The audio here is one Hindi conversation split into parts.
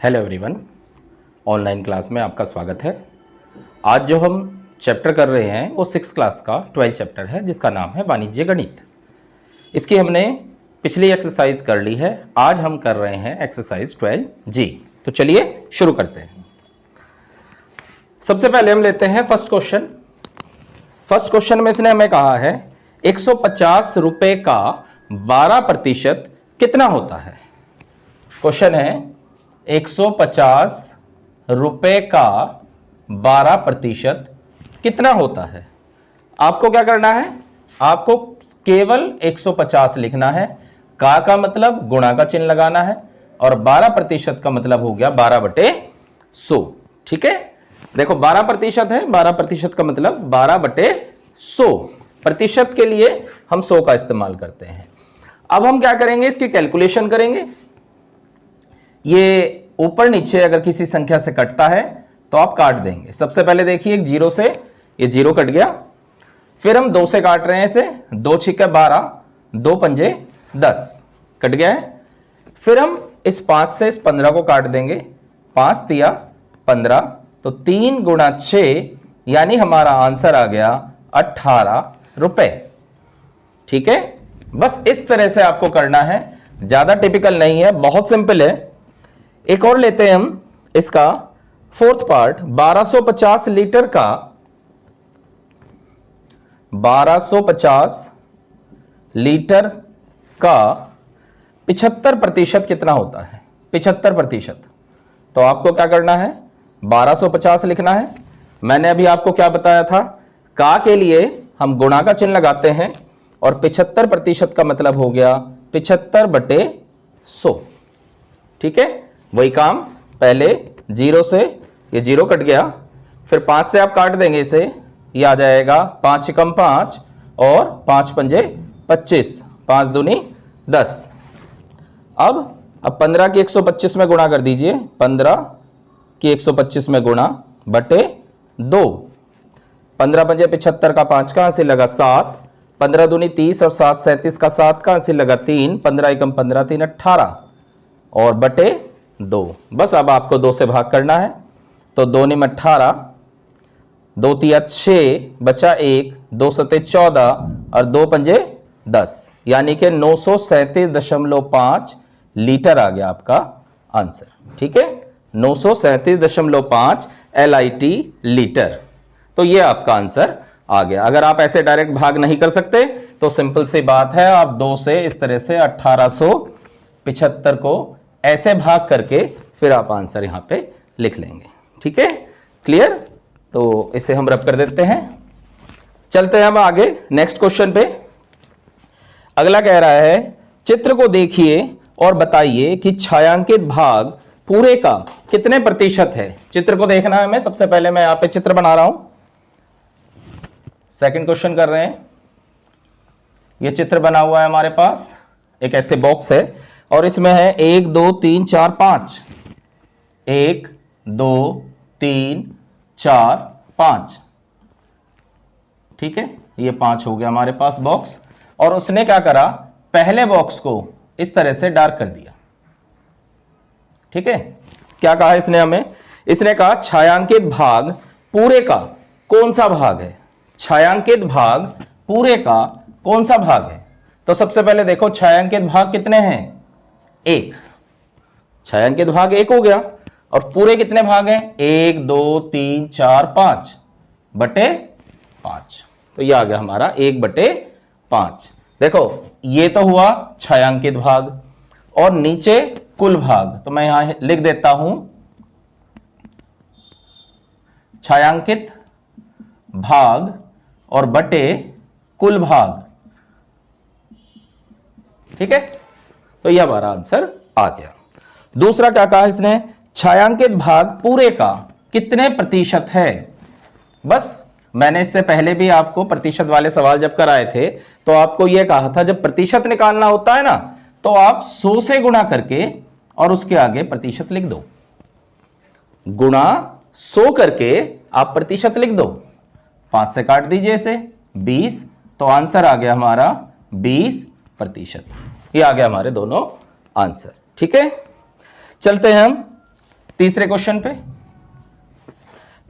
हेलो एवरीवन, ऑनलाइन क्लास में आपका स्वागत है। आज जो हम चैप्टर कर रहे हैं वो 6th क्लास का 12 चैप्टर है जिसका नाम है वाणिज्य गणित। इसकी हमने पिछली एक्सरसाइज कर ली है। आज हम कर रहे हैं एक्सरसाइज 12G। तो चलिए शुरू करते हैं। सबसे पहले हम लेते हैं फर्स्ट क्वेश्चन। फर्स्ट क्वेश्चन में इसने हमें कहा है 150 रुपए का 12% कितना होता है। क्वेश्चन है 150 रुपए का 12% कितना होता है। आपको क्या करना है, आपको केवल 150 लिखना है। का मतलब गुणा का चिन्ह लगाना है और 12% का मतलब हो गया 12/100। ठीक है, देखो 12% है, 12% का मतलब 12/100। प्रतिशत के लिए हम 100 का इस्तेमाल करते हैं। अब हम क्या करेंगे, इसकी कैलकुलेशन करेंगे। ये ऊपर नीचे अगर किसी संख्या से कटता है तो आप काट देंगे। सबसे पहले देखिए 0 से ये 0 कट गया, फिर हम 2 से काट रहे हैं इसे, 2 छिक्के 12, 2 पंजे 10 कट गया है। फिर हम इस 5 से इस 15 को काट देंगे, 5 तिया 15, तो 3 गुणा 6 यानी हमारा आंसर आ गया 18 रुपए। ठीक है, बस इस तरह से आपको करना है, ज्यादा टिपिकल नहीं है, बहुत सिंपल है। एक और लेते हैं हम इसका फोर्थ पार्ट। 1250 लीटर का 1250 लीटर का 75% कितना होता है। 75%, तो आपको क्या करना है, 1250 लिखना है। मैंने अभी आपको क्या बताया था, का के लिए हम गुणा का चिन्ह लगाते हैं और 75% का मतलब हो गया 75/100। ठीक है, वही काम, पहले 0 से ये 0 कट गया, फिर 5 से आप काट देंगे इसे, ये आ जाएगा 5 एकम 5 और 5 पंजे 25, 5 दूनी 10। अब 15 की 125 में गुणा कर दीजिए, 15 की 125 में गुणा बटे 2, 15 पंजे 75 का 5 कहाँ से लगा 7, 15 दूनी 30 और 7 37 का 7 कहाँ से लगा 3, 15 एकम 15, 3 18 और बटे 2। बस अब आपको 2 से भाग करना है, तो 2 निम 18, 2 तिया 6, बचा 1, 2 सते 14 और 2 पंजे 10, यानी कि 937.5 लीटर आ गया आपका आंसर। ठीक है, 937.5 LIT लीटर। तो ये आपका आंसर आ गया। अगर आप ऐसे डायरेक्ट भाग नहीं कर सकते तो सिंपल सी बात है, आप 2 से इस तरह से 1875 को ऐसे भाग करके फिर आप आंसर यहां पे लिख लेंगे। ठीक है, क्लियर। तो इसे हम रब कर देते हैं, चलते हैं अब आगे नेक्स्ट क्वेश्चन पे। अगला कह रहा है चित्र को देखिए और बताइए कि छायांकित भाग पूरे का कितने प्रतिशत है। चित्र को देखना है हमें। सबसे पहले मैं यहां पे चित्र बना रहा हूं, सेकंड क्वेश्चन कर रहे हैं। यह चित्र बना हुआ है हमारे पास, एक ऐसे बॉक्स है और इसमें है 1 2 3 4 5, 1 2 3 4 5। ठीक है, ये 5 हो गया हमारे पास बॉक्स। और उसने क्या करा, पहले बॉक्स को इस तरह से डार्क कर दिया। ठीक है, क्या कहा इसने हमें, इसने कहा छायांकित भाग पूरे का कौन सा भाग है। छायांकित भाग पूरे का कौन सा भाग है। तो सबसे पहले देखो छायांकित भाग कितने हैं, 1। छायांकित भाग 1 हो गया। और पूरे कितने भाग हैं, 1 2 3 4 5 बटे 5। तो ये आ गया हमारा 1/5। देखो ये तो हुआ छायांकित भाग और नीचे कुल भाग। तो मैं यहां लिख देता हूं छायांकित भाग और बटे कुल भाग। ठीक है, तो यह हमारा आंसर आ गया। दूसरा क्या कहा इसने, छायांकित भाग पूरे का कितने प्रतिशत है। बस मैंने इससे पहले भी आपको प्रतिशत वाले सवाल जब कराए थे तो आपको यह कहा था, जब प्रतिशत निकालना होता है ना तो आप 100 से गुणा करके और उसके आगे प्रतिशत लिख दो। गुणा 100 करके आप प्रतिशत लिख दो। 5 से काट दीजिए इसे, 20, तो आंसर आ गया हमारा 20%। ये आ गया हमारे दोनों आंसर। ठीक है, चलते हैं हम तीसरे क्वेश्चन पे,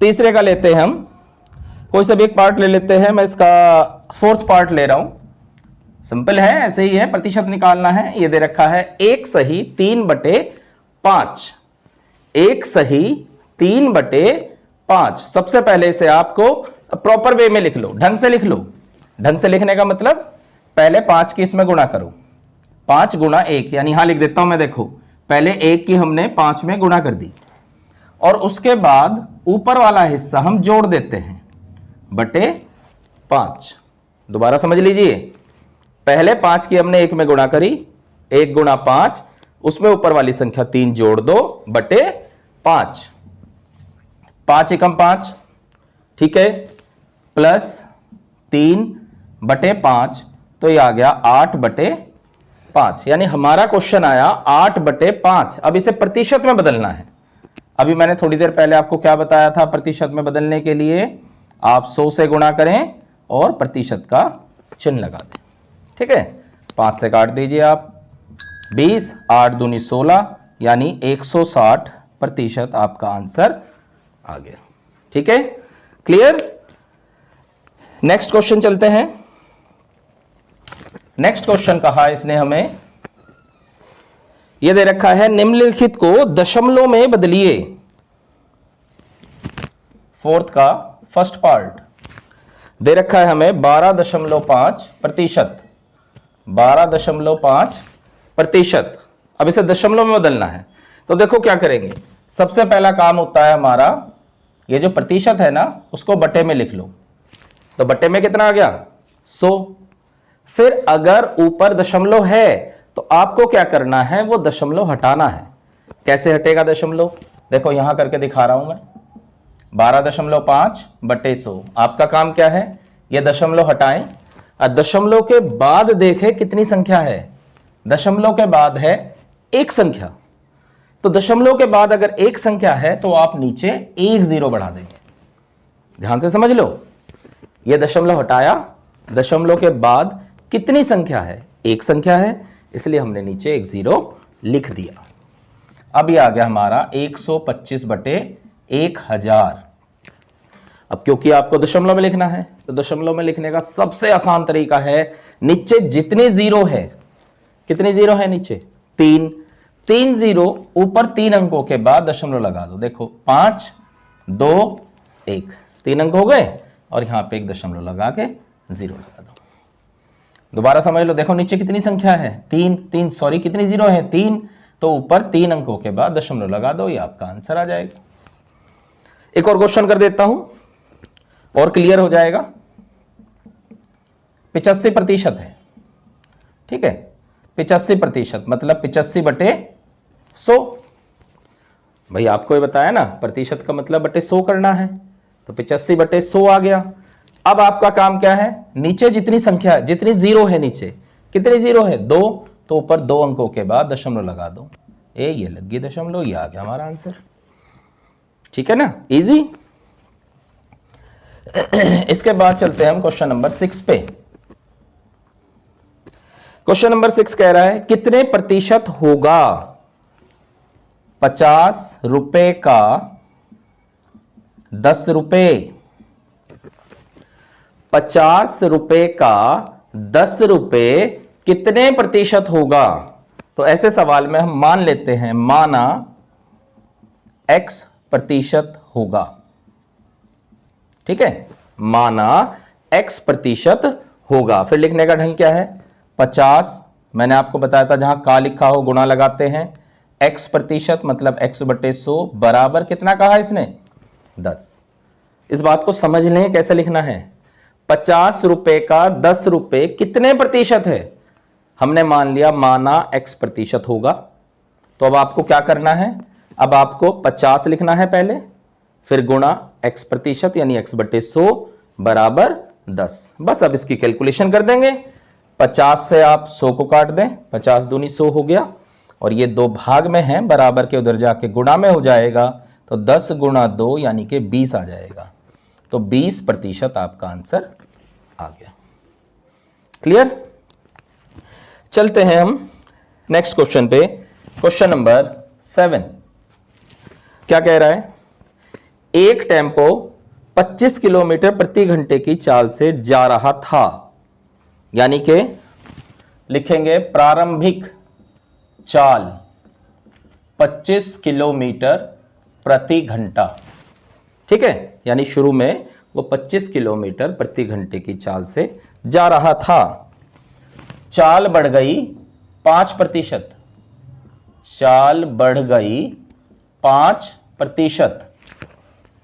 तीसरे का लेते हैं हम, कोई सा भी एक पार्ट ले लेते हैं। मैं इसका फोर्थ पार्ट ले रहा हूं, सिंपल है, ऐसे ही है, प्रतिशत निकालना है। ये दे रखा है 1 सही 3/5, 1 सही 3/5। सबसे पहले इसे आपको प्रॉपर वे में लिख लो, ढंग से लिख लो। ढंग से लिखने का मतलब पहले 5 की इसमें गुणा करो, 5 गुणा 1, यानी यहां लिख देता हूं मैं, देखो पहले 1 की हमने 5 में गुणा कर दी, और उसके बाद ऊपर वाला हिस्सा हम जोड़ देते हैं बटे 5। दोबारा समझ लीजिए, पहले 5 की हमने 1 में गुणा करी, 1 गुणा 5, उसमें ऊपर वाली संख्या 3 जोड़ दो बटे 5, 5 एकम 5, ठीक है, प्लस 3/5, तो ये आ गया 8/5, यानी हमारा क्वेश्चन आया 8/5। अब इसे प्रतिशत में बदलना है। अभी मैंने थोड़ी देर पहले आपको क्या बताया था, प्रतिशत में बदलने के लिए आप 100 से गुणा करें और प्रतिशत का चिन्ह लगा दें, ठीक है। 5 से काट दीजिए आप, 20, 8 दूनी 16, यानी 160% आपका आंसर आ गया, ठीक है, क्लियर। नेक्स्ट क्वेश्चन चलते हैं। नेक्स्ट क्वेश्चन कहा इसने हमें, यह दे रखा है निम्नलिखित को दशमलव में बदलिए। फोर्थ का फर्स्ट पार्ट दे रखा है हमें 12.5%, 12.5%। अब इसे दशमलव में बदलना है, तो देखो क्या करेंगे। सबसे पहला काम होता है हमारा, ये जो प्रतिशत है ना, उसको बटे में लिख लो। तो बटे में कितना आ गया, 100। फिर अगर ऊपर दशमलव है तो आपको क्या करना है, वो दशमलव हटाना है। कैसे हटेगा दशमलव, देखो यहां करके दिखा रहा हूं मैं, 12.5/100। आपका काम क्या है, ये दशमलव हटाएं और दशमलव के बाद देखें कितनी संख्या है। दशमलव के बाद है एक संख्या, तो दशमलव के बाद अगर एक संख्या है तो आप नीचे 1 0 बढ़ा देंगे। ध्यान से समझ लो, ये दशमलव हटाया, दशमलव के बाद कितनी संख्या है, एक संख्या है, इसलिए हमने नीचे 1 0 लिख दिया। अब ये आ गया हमारा 125/1000। अब क्योंकि आपको दशमलव में लिखना है, तो दशमलव में लिखने का सबसे आसान तरीका है, नीचे जितनी जीरो है, कितनी जीरो है नीचे, 3 0, ऊपर 3 अंकों के बाद दशमलव लगा दो। देखो 5 2 1, 3 अंक हो गए, और यहां पे एक दशमलव लगा के 0 लगा दो। दोबारा समझ लो, देखो नीचे कितनी संख्या है, 3 सॉरी कितनी जीरो है, 3, तो ऊपर 3 अंकों के बाद दशमलव लगा दो, ये आपका आंसर आ जाएगा। एक और क्वेश्चन कर देता हूं और क्लियर हो जाएगा। 85% है, ठीक है, 85% मतलब 85/100। भाई आपको ये बताया ना, प्रतिशत का मतलब बटे 100 करना है, तो 85/100 आ गया। अब आपका काम क्या है, नीचे जितनी संख्या है, जितनी जीरो है, नीचे कितनी जीरो है, 2, तो ऊपर 2 अंकों के बाद दशमलव लगा दो, ये लग गई दशमलव, ये आ गया हमारा आंसर, ठीक है ना, इजी। इसके बाद चलते हैं हम क्वेश्चन नंबर 6 पे। क्वेश्चन नंबर 6 कह रहा है कितने प्रतिशत होगा 50 रुपए का 10 रुपए। 50 रुपए का 10 रुपए कितने प्रतिशत होगा। तो ऐसे सवाल में हम मान लेते हैं, माना x% होगा, ठीक है, माना x% होगा। फिर लिखने का ढंग क्या है, 50, मैंने आपको बताया था जहां का लिखा हो गुणा लगाते हैं, x% मतलब x/100 बराबर कितना कहा इसने, 10। इस बात को समझ लें कैसे लिखना है, 50 रुपए का 10 रुपए कितने प्रतिशत है, हमने मान लिया माना x% होगा। तो अब आपको क्या करना है, अब आपको 50 लिखना है पहले, फिर गुणा x% यानी x/100 बराबर 10। बस अब इसकी कैलकुलेशन कर देंगे। 50 से आप 100 को काट दें, 50 दूनी 100 हो गया, और ये 2 भाग में है, बराबर के उधर जाके गुणा में हो जाएगा, तो 10 गुणा 2 यानी कि 20 आ जाएगा। तो 20% आपका आंसर आ गया। क्लियर। चलते हैं हम नेक्स्ट क्वेश्चन पे, क्वेश्चन नंबर 7। क्या कह रहा है, एक टेम्पो 25 किलोमीटर प्रति घंटे की चाल से जा रहा था, यानी कि लिखेंगे प्रारंभिक चाल 25 किलोमीटर प्रति घंटा। ठीक है, यानी शुरू में वो 25 किलोमीटर प्रति घंटे की चाल से जा रहा था। चाल बढ़ गई 5%, चाल बढ़ गई 5%।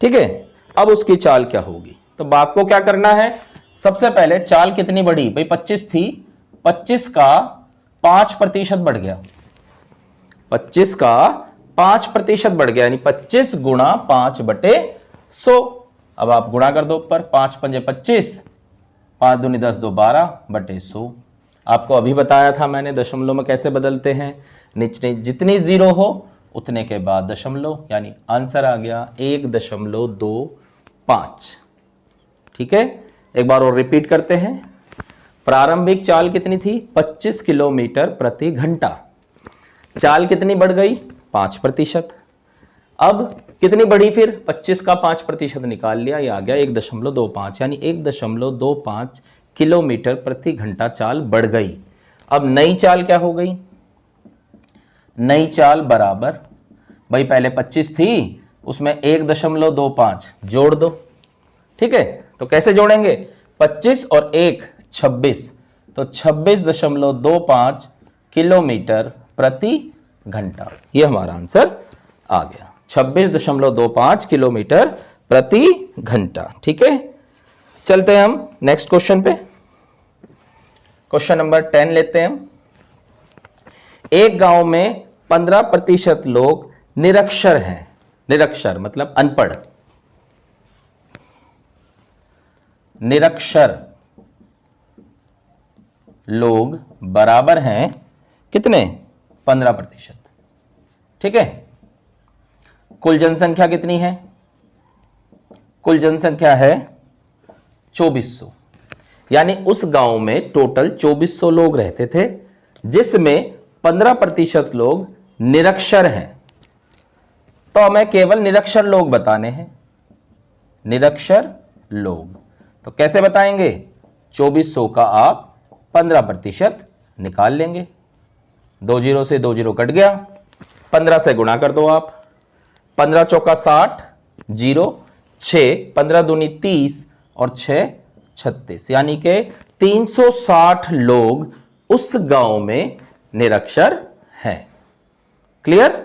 ठीक है, अब उसकी चाल क्या होगी, तो बाप को क्या करना है, सबसे पहले चाल कितनी बढ़ी भाई, 25 थी, 25 का 5% बढ़ गया, 25 का 5% बढ़ गया, यानी 25 गुणा 5/100। अब आप गुणा कर दो ऊपर, 5 पंजे 25, 5 दूनी 10, 2 12/100। आपको अभी बताया था मैंने दशमलव में कैसे बदलते हैं, नीचे जितनी जीरो हो उतने के बाद दशमलव, यानी आंसर आ गया 1.25। ठीक है, एक बार और रिपीट करते हैं। प्रारंभिक चाल कितनी थी, 25 किलोमीटर प्रति घंटा। चाल कितनी बढ़ गई, 5%। अब कितनी बढ़ी फिर, 25 का 5% निकाल लिया, ये आ गया 1.25, यानी 1.25 किलोमीटर प्रति घंटा चाल बढ़ गई। अब नई चाल क्या हो गई, नई चाल बराबर, भाई पहले 25 थी, उसमें 1.25 जोड़ दो। ठीक है, तो कैसे जोड़ेंगे, 25 और 1 26, तो 26.25 किलोमीटर प्रति घंटा, ये हमारा आंसर आ गया, 26.25 किलोमीटर प्रति घंटा। ठीक है, चलते हैं हम नेक्स्ट क्वेश्चन पे। क्वेश्चन नंबर 10 लेते हैं हम। एक गांव में 15% लोग निरक्षर हैं, निरक्षर मतलब अनपढ़, निरक्षर लोग बराबर हैं कितने, 15%। ठीक है, कुल जनसंख्या कितनी है, कुल जनसंख्या है 2400, यानी उस गांव में टोटल 2400 लोग रहते थे, जिसमें 15% लोग निरक्षर हैं। तो हमें केवल निरक्षर लोग बताने हैं, निरक्षर लोग। तो कैसे बताएंगे, 2400 का आप 15% निकाल लेंगे, 2 जीरो से 2 जीरो कट गया, 15 से गुणा कर दो आप, 15 चौका 60, 0 6, 15 दूनी 30 और 6 36, यानी कि 360 लोग उस गांव में निरक्षर हैं। क्लियर,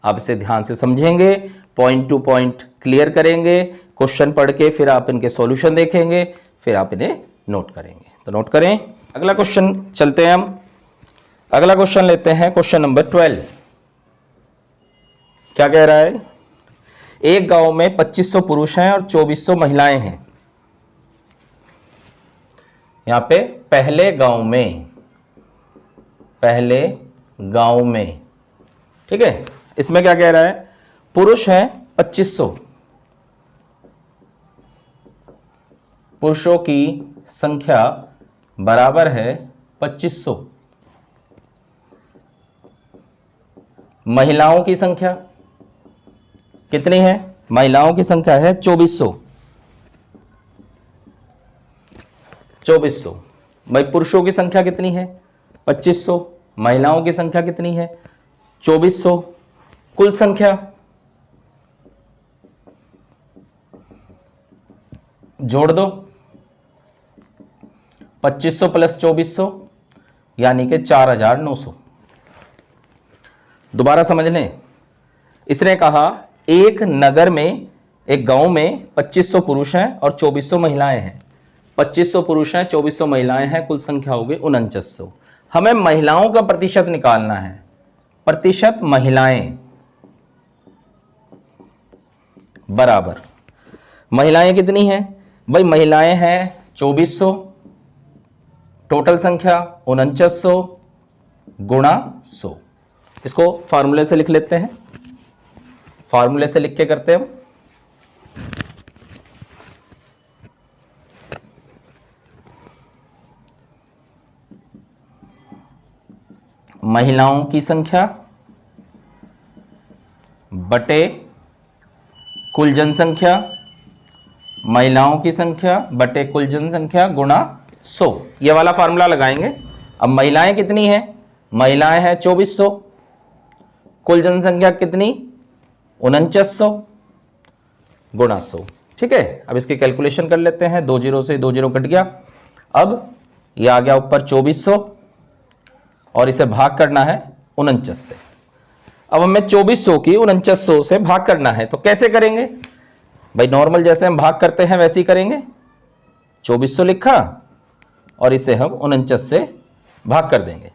आप इसे ध्यान से समझेंगे, पॉइंट टू पॉइंट क्लियर करेंगे, क्वेश्चन पढ़ के फिर आप इनके सॉल्यूशन देखेंगे, फिर आप इन्हें नोट करेंगे। तो नोट करें, अगला क्वेश्चन चलते हैं हम। अगला क्वेश्चन लेते हैं, क्वेश्चन नंबर 12। क्या कह रहा है, एक गांव में 2500 पुरुष हैं और 2400 महिलाएं हैं। यहां पे पहले गांव में, पहले गांव में, ठीक है, इसमें क्या कह रहा है, पुरुष हैं 2500, पुरुषों की संख्या बराबर है 2500, महिलाओं की संख्या कितनी है, महिलाओं की संख्या है 2400, 2400। भाई पुरुषों की संख्या कितनी है 2500, महिलाओं की संख्या कितनी है 2400, कुल संख्या जोड़ दो, 2500 प्लस 2400 यानी कि 4900। दोबारा समझ लें, इसने कहा एक नगर में, एक गांव में 2500 पुरुष हैं और 2400 महिलाएं हैं। 2500 पुरुष हैं, 2400 महिलाएं हैं, कुल संख्या हो गई 4900। हमें महिलाओं का प्रतिशत निकालना है, प्रतिशत महिलाएं बराबर, महिलाएं कितनी हैं भाई, महिलाएं हैं 2400, टोटल संख्या 4900 गुणा 100। इसको फार्मूले से लिख लेते हैं, फार्मूले से लिख के करते हैं। महिलाओं की संख्या बटे कुल जनसंख्या, महिलाओं की संख्या बटे कुल जनसंख्या गुणा 100, ये वाला फार्मूला लगाएंगे। अब महिलाएं कितनी हैं? महिलाएं हैं 2400, कुल जनसंख्या कितनी? 4900 गुणा 100। ठीक है, अब इसकी कैलकुलेशन कर लेते हैं। 2 जीरो से 2 जीरो कट गया। अब ये आ गया ऊपर 2400 और इसे भाग करना है 49 से। अब हमें 2400 की 4900 से भाग करना है, तो कैसे करेंगे भाई? नॉर्मल जैसे हम भाग करते हैं वैसे ही करेंगे। 2400 लिखा और इसे हम 49 से भाग कर देंगे।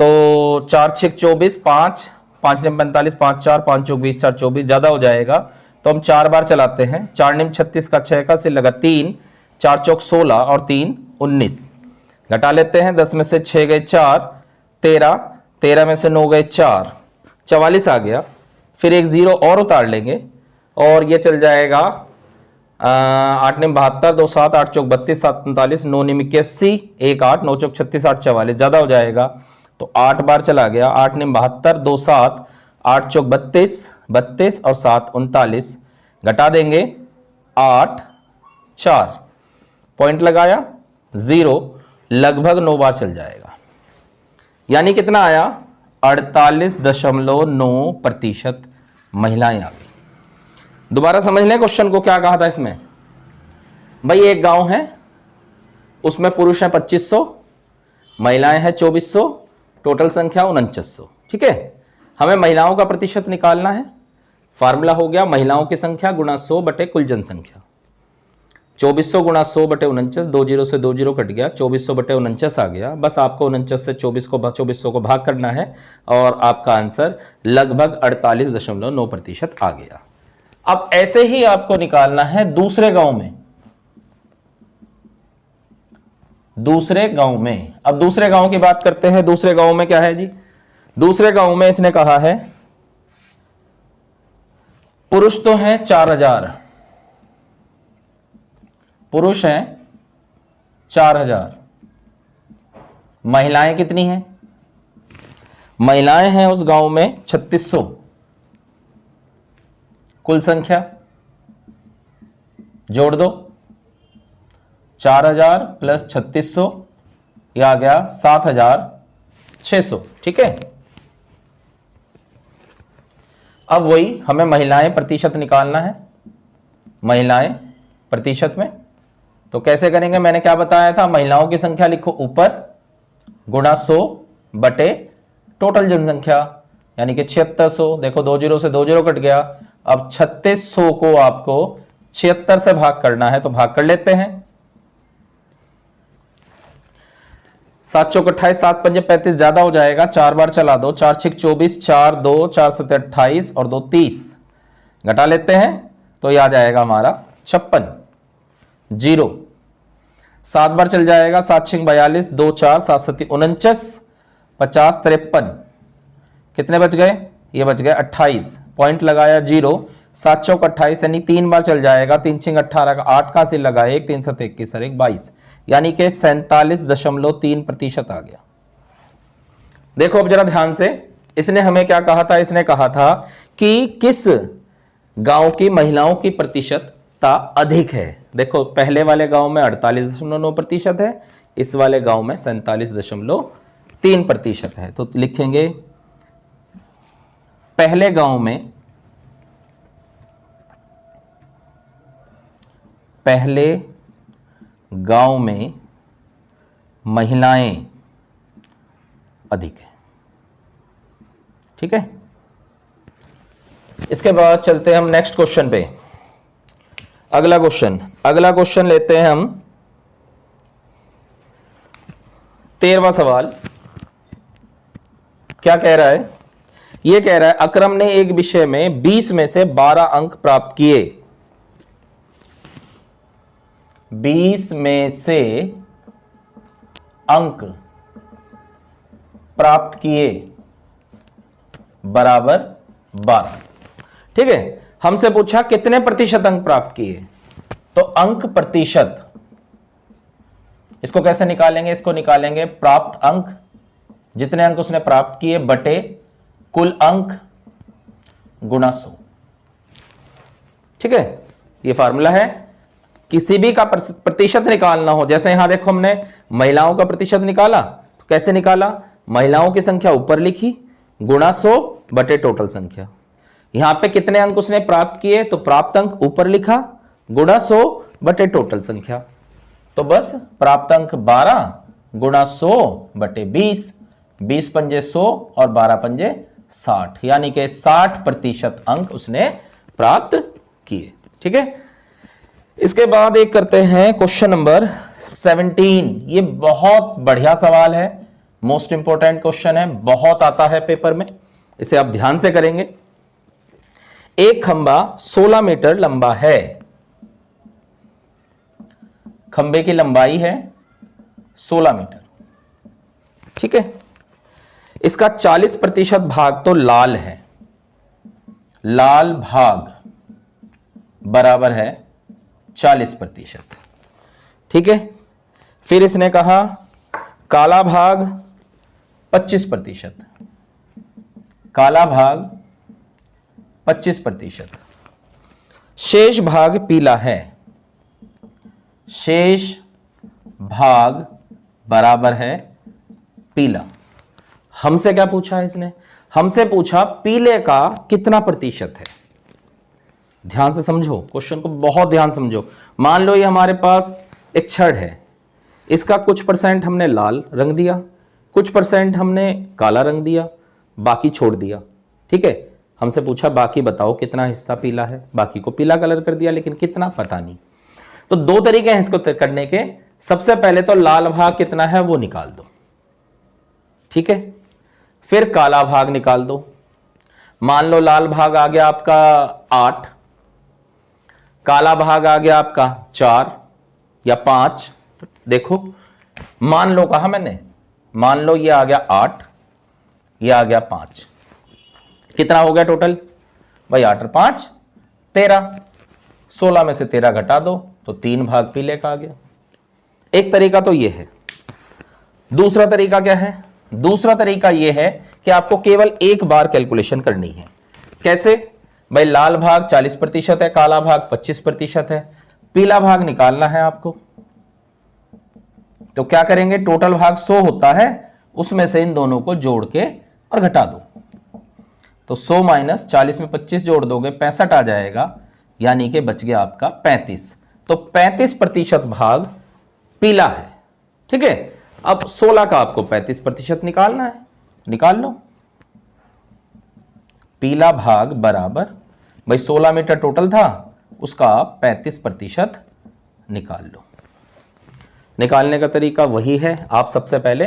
तो 4 6 24, 5 5 निम 45, 5 4 5 चौक 20, 4 24, ज़्यादा हो जाएगा तो हम 4 बार चलाते हैं। 4 निम 36 का 6 का सिर लगा 3, 4 चौक 16 और 3 19। घटा लेते हैं। 10 में से 6 गए 4, 13, 13 में से 9 गए 4, 44 आ गया। फिर एक जीरो और उतार लेंगे और ये चल जाएगा 8 निम 72, 2 7 8 चौक 32, 7 39, 9 निम 81, 1 8, 9 चौक 36, 8 44, ज़्यादा हो जाएगा तो 8 बार चला गया। 8 निम 72, 2 7 8 चौक 32, 32 और 7 39। घटा देंगे 8 4, पॉइंट लगाया 0, लगभग 9 बार चल जाएगा। यानी कितना आया? 48.9% महिलाएं आ गई। दोबारा समझ लें क्वेश्चन को, क्या कहा था इसमें? भाई एक गांव है, उसमें पुरुष हैं 2500, महिलाएं हैं 2400, टोटल संख्या 4900। ठीक है, हमें महिलाओं का प्रतिशत निकालना है। फार्मूला हो गया महिलाओं की संख्या गुणा 100 बटे कुल जनसंख्या। 2400 गुणा 100 बटे 49, 2 जीरो से 2 जीरो कट गया, 2400 बटे 49 आ गया। बस आपको 49 से 2400 को भाग करना है और आपका आंसर लगभग 48.9% आ गया। अब ऐसे ही आपको निकालना है दूसरे गांव में। दूसरे गांव में, अब दूसरे गांव की बात करते हैं। दूसरे गांव में क्या है जी? दूसरे गांव में इसने कहा है पुरुष तो हैं 4000, पुरुष हैं 4000, महिलाएं कितनी हैं? महिलाएं हैं उस गांव में 3600। कुल संख्या जोड़ दो, 4000 प्लस 3600, यह आ गया 7600। ठीक है, अब वही हमें महिलाएं प्रतिशत निकालना है। महिलाएं प्रतिशत में तो कैसे करेंगे? मैंने क्या बताया था? महिलाओं की संख्या लिखो ऊपर गुणा 100 बटे टोटल जनसंख्या, यानी कि 7600। देखो 2 जीरो से 2 जीरो कट गया। अब 3600 को आपको 76 से भाग करना है, तो भाग कर लेते हैं। 7 चौक 28, 7 पंजे 35, ज्यादा हो जाएगा, 4 बार चला दो। 4 6 24, 4 2, 4 7 28 और 2 30। घटा लेते हैं तो यह आ जाएगा हमारा 56, 0। 7 बार चल जाएगा। 7 6 42, 2 4, 7 7 49, 50 53। कितने बच गए? ये बच गए 28, पॉइंट लगाया 0। 7 चौक 28 यानी 3 बार चल जाएगा। 3 6 18 का 8 का सिर लगा 1, 3 7 21 और 1 22, यानी कि 47.3% आ गया। देखो अब जरा ध्यान से, इसने हमें क्या कहा था? इसने कहा था कि किस गांव की महिलाओं की प्रतिशतता अधिक है। देखो पहले वाले गांव में 48.9% है, इस वाले गांव में 47.3% है। तो लिखेंगे पहले गांव में, पहले गांव में महिलाएं अधिक है। ठीक है, इसके बाद चलते हैं हम नेक्स्ट क्वेश्चन पे। अगला क्वेश्चन लेते हैं हम 13वां सवाल। क्या कह रहा है? यह कह रहा है अकरम ने एक विषय में 20 में से 12 अंक प्राप्त किए। 20 में से अंक प्राप्त किए बराबर 12। ठीक है, हमसे पूछा कितने प्रतिशत अंक प्राप्त किए, तो अंक प्रतिशत, इसको कैसे निकालेंगे? इसको निकालेंगे प्राप्त अंक, जितने अंक उसने प्राप्त किए बटे कुल अंक गुणा 100। ठीक है, ये फार्मूला है। किसी भी का प्रतिशत निकालना हो, जैसे यहां देखो हमने महिलाओं का प्रतिशत निकाला, तो कैसे निकाला, महिलाओं की संख्या ऊपर लिखी गुणा 100 बटे टोटल संख्या। यहां पे कितने अंक उसने प्राप्त किए, तो प्राप्त अंक ऊपर लिखा गुणा 100 बटे टोटल संख्या। तो बस प्राप्त अंक 12 गुणा 100 बटे 20, 20 पंजे 100 और 12 पंजे 60, यानी कि 60% अंक उसने प्राप्त किए। ठीक है, इसके बाद एक करते हैं क्वेश्चन नंबर 17। ये बहुत बढ़िया सवाल है, मोस्ट इंपॉर्टेंट क्वेश्चन है, बहुत आता है पेपर में, इसे आप ध्यान से करेंगे। एक खंबा 16 मीटर लंबा है, खंबे की लंबाई है 16 मीटर, ठीक है। इसका 40% भाग तो लाल है, लाल भाग बराबर है 40%, ठीक है। फिर इसने कहा काला भाग 25%, काला भाग 25%, शेष भाग पीला है, शेष भाग बराबर है पीला। हमसे क्या पूछा है इसने, हमसे पूछा पीले का कितना प्रतिशत है। ध्यान से समझो क्वेश्चन को, बहुत ध्यान समझो। मान लो ये हमारे पास एक छड़ है, इसका कुछ परसेंट हमने लाल रंग दिया, कुछ परसेंट हमने काला रंग दिया, बाकी छोड़ दिया, ठीक है। हमसे पूछा बाकी बताओ कितना हिस्सा पीला है, बाकी को पीला कलर कर दिया, लेकिन कितना पता नहीं। तो दो तरीके हैं इसको करने के। सबसे पहले तो लाल भाग कितना है वो निकाल दो, ठीक है। फिर काला भाग निकाल दो। मान लो लाल भाग आ गया आपका 8, काला भाग आ गया आपका 4 या 5। देखो मान लो कहा मैंने, मान लो ये आ गया 8, ये आ गया 5, कितना हो गया टोटल भाई, 8 और 5 13, 16 में से 13 घटा दो तो 3 भाग पीले का आ गया। एक तरीका तो ये है। दूसरा तरीका क्या है, दूसरा तरीका ये है कि आपको केवल एक बार कैलकुलेशन करनी है। कैसे भाई, लाल भाग 40% है, काला भाग 25% है, पीला भाग निकालना है आपको। तो क्या करेंगे, टोटल भाग 100 होता है, उसमें से इन दोनों को जोड़ के और घटा दो। तो 100 माइनस 40 में 25 जोड़ दोगे 65 आ जाएगा, यानी कि बच गया आपका 35। तो 35% भाग पीला है, ठीक है। अब 16 का आपको 35% निकालना है, निकाल लो। पीला भाग बराबर भाई 16 मीटर टोटल था, उसका 35% निकाल लो। निकालने का तरीका वही है, आप सबसे पहले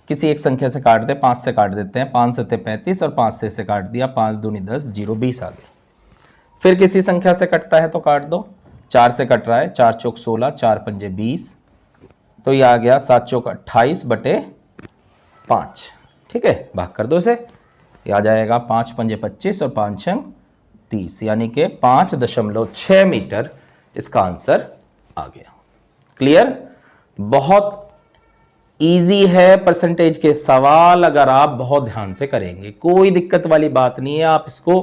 किसी एक संख्या से काट दे, 5 से काट देते हैं, 5 से 35 और 5 से काट दिया, 5 दूनी 10, 0 20 आ गए। फिर किसी संख्या से कटता है तो काट दो, 4 से कट रहा है, 4 चौक 16, 4 पंजे 20, तो ये आ गया 7 चौक 28 बटे 5, ठीक है। भाग कर दो इसे, ये आ जाएगा 5 पंजे 25 और 5 छंग 30, यानी कि 5.6 मीटर इसका आंसर आ गया। क्लियर, बहुत इजी है परसेंटेज के सवाल, अगर आप बहुत ध्यान से करेंगे कोई दिक्कत वाली बात नहीं है। आप इसको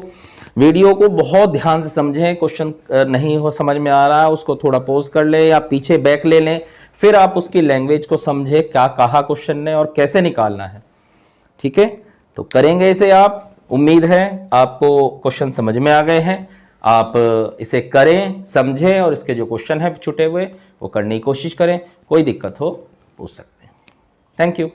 वीडियो को बहुत ध्यान से समझें, क्वेश्चन नहीं हो समझ में आ रहा है उसको थोड़ा पॉज कर ले या पीछे बैक ले लें, फिर आप उसकी लैंग्वेज को समझें, क्या कहा क्वेश्चन ने और कैसे निकालना है, ठीक है। तो करेंगे इसे आप, उम्मीद है आपको क्वेश्चन समझ में आ गए हैं। आप इसे करें, समझें और इसके जो क्वेश्चन है छुटे हुए वो करने की कोशिश करें। कोई दिक्कत हो पूछ सकते हैं। Thank you.